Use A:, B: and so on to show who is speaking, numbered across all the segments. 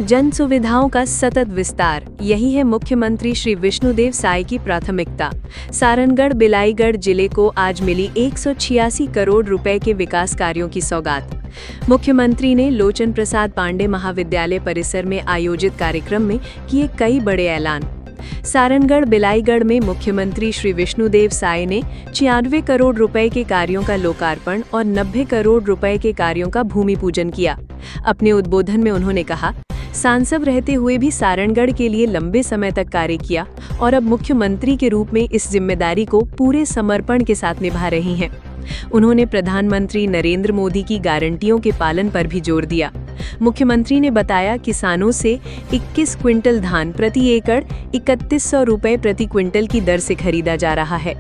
A: जन सुविधाओं का सतत विस्तार, यही है मुख्यमंत्री श्री विष्णुदेव साय की प्राथमिकता। सारनगढ़ बिलाईगढ़ जिले को आज मिली 186 करोड़ रुपए के विकास कार्यों की सौगात। मुख्यमंत्री ने लोचन प्रसाद पांडे महाविद्यालय परिसर में आयोजित कार्यक्रम में किए कई बड़े ऐलान। सारनगढ़ बिलाईगढ़ में मुख्यमंत्री श्री विष्णुदेव साय ने 96 करोड़ रुपए के कार्यों का लोकार्पण और 90 करोड़ रुपए के कार्यों का भूमि पूजन किया। अपने उद्बोधन में उन्होंने कहा, सांसद रहते हुए भी सारनगढ़ के लिए लंबे समय तक कार्य किया और अब मुख्यमंत्री के रूप में इस जिम्मेदारी को पूरे समर्पण के साथ निभा रही हैं। उन्होंने प्रधानमंत्री नरेंद्र मोदी की गारंटियों के पालन पर भी जोर दिया। मुख्यमंत्री ने बताया, किसानों से 21 क्विंटल धान प्रति एकड़ 3100 रुपए प्रति क्विंटल की दर से खरीदा जा रहा है।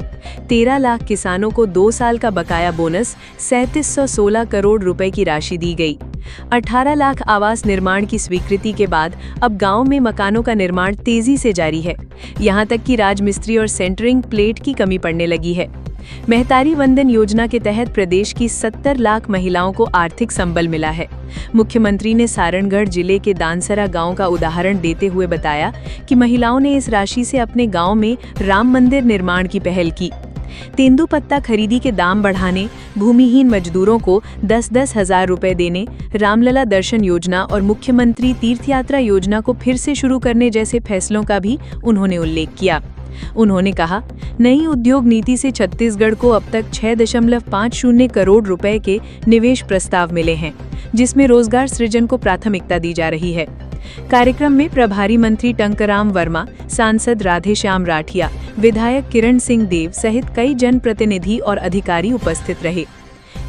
A: 13 लाख किसानों को 2 साल का बकाया बोनस 3716 करोड़ रुपए की राशि दी गई। 18 लाख आवास निर्माण की स्वीकृति के बाद अब गांव में मकानों का निर्माण तेजी से जारी है। यहां तक कि राजमिस्त्री और सेंटरिंग प्लेट की कमी पड़ने लगी है। महतारी वंदन योजना के तहत प्रदेश की 70 लाख महिलाओं को आर्थिक संबल मिला है। मुख्यमंत्री ने सारनगढ़ जिले के दानसरा गांव का उदाहरण देते हुए बताया कि महिलाओं ने इस राशि से अपने गांव में राम मंदिर निर्माण की पहल की। तेंदुपत्ता खरीदी के दाम बढ़ाने, भूमिहीन मजदूरों को 10-10 हजार रुपए देने, रामलला दर्शन योजना और मुख्यमंत्री तीर्थयात्रा योजना को फिर से शुरू करने जैसे फैसलों का भी उन्होंने उल्लेख किया। उन्होंने कहा, नई उद्योग नीति से छत्तीसगढ़ को अब तक 6.50 करोड़ रुपए के निवेश प्रस्ताव मिले हैं, जिसमें रोजगार सृजन को प्राथमिकता दी जा रही है। कार्यक्रम में प्रभारी मंत्री टंकराम वर्मा, सांसद राधेश्याम राठिया, विधायक किरण सिंह देव सहित कई जनप्रतिनिधि और अधिकारी उपस्थित रहे।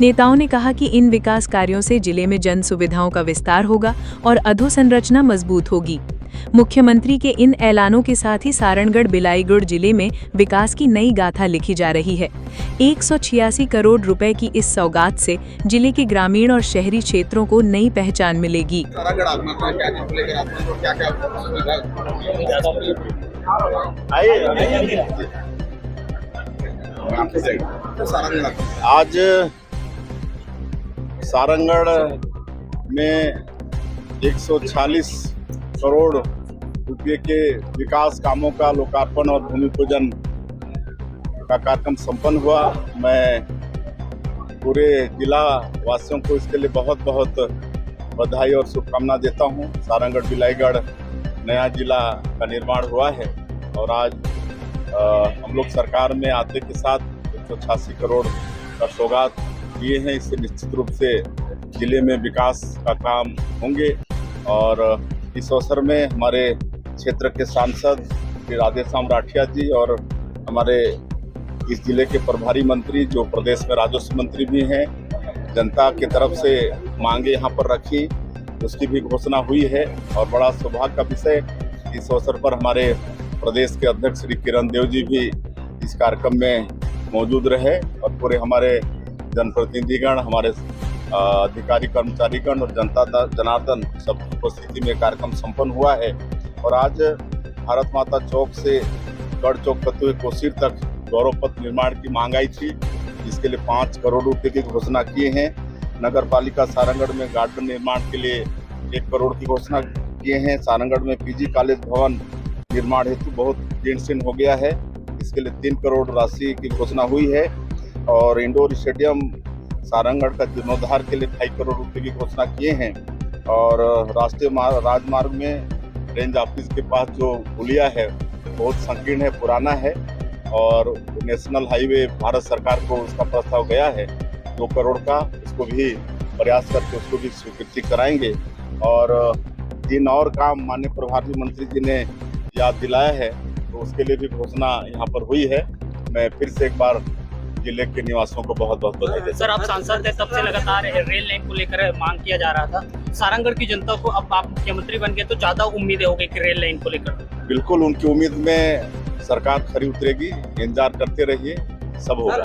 A: नेताओं ने कहा कि इन विकास कार्यों से जिले में जन सुविधाओं का विस्तार होगा और अधोसंरचना मजबूत होगी। मुख्यमंत्री के इन ऐलानों के साथ ही सारनगढ़ बिलाईगढ़ जिले में विकास की नई गाथा लिखी जा रही है। 186 करोड़ रुपए की इस सौगात से जिले के ग्रामीण और शहरी क्षेत्रों को नई पहचान मिलेगी।
B: आज सारनगढ़ में 146 करोड़ रुपये के विकास कामों का लोकार्पण और भूमि पूजन का कार्यक्रम संपन्न हुआ। मैं पूरे जिला वासियों को इसके लिए बहुत बहुत बधाई और शुभकामना देता हूं। सारनगढ़ बिलाईगढ़ नया जिला का निर्माण हुआ है और आज हम लोग सरकार में आते के साथ 186 करोड़ का सौगात किए हैं। इससे निश्चित रूप से जिले में विकास का काम होंगे और इस अवसर में हमारे क्षेत्र के सांसद श्री राधेश्याम राठिया जी और हमारे इस जिले के प्रभारी मंत्री, जो प्रदेश में राजस्व मंत्री भी हैं, जनता की तरफ से मांगे यहाँ पर रखी, उसकी भी घोषणा हुई है। और बड़ा सौभाग्य का विषय, इस अवसर पर हमारे प्रदेश के अध्यक्ष श्री किरण देव जी भी इस कार्यक्रम में मौजूद रहे और पूरे हमारे जनप्रतिनिधिगण, हमारे अधिकारी कर्मचारीगण और जनता जनार्दन सब उपस्थिति में कार्यक्रम संपन्न हुआ है। और आज भारत माता चौक से गढ़ चौक होते हुए कोसीर तक गौरव पथ निर्माण की मांग आई थी, जिसके लिए 5 करोड़ रुपए की घोषणा किए हैं। नगर पालिका सारनगढ़ में गार्डन निर्माण के लिए 1 करोड़ की घोषणा किए हैं। सारनगढ़ में पीजी कॉलेज भवन निर्माण हेतु बहुत जीर्ण हो गया है, इसके लिए 3 करोड़ राशि की घोषणा हुई है। और इंडोर स्टेडियम सारनगढ़ का जीर्णोद्धार के लिए 2.5 करोड़ रुपए की घोषणा किए हैं। और राष्ट्रीय राजमार्ग में रेंज ऑफिस के पास जो पुलिया है बहुत संकीर्ण है, पुराना है और नेशनल हाईवे भारत सरकार को उसका प्रस्ताव गया है 2 करोड़ का, उसको भी प्रयास करके उसको भी स्वीकृति कराएंगे। और 3 और काम माननीय प्रभारी मंत्री जी ने याद दिलाया है, तो उसके लिए भी घोषणा यहाँ पर हुई है। मैं फिर से एक बार जिले के निवासियों को बहुत बहुत बधाई देता हूं।
C: सर, आप सांसद थे, तब से लगातार रेल लाइन को लेकर मांग किया जा रहा था। सारनगढ़ की जनता को अब आप मुख्यमंत्री बन गए तो ज्यादा उम्मीदें हो गई कि रेल लाइन को लेकर।
B: बिल्कुल, उनकी उम्मीद में सरकार खरी उतरेगी, इंतजार करते रहिए, सब होगा।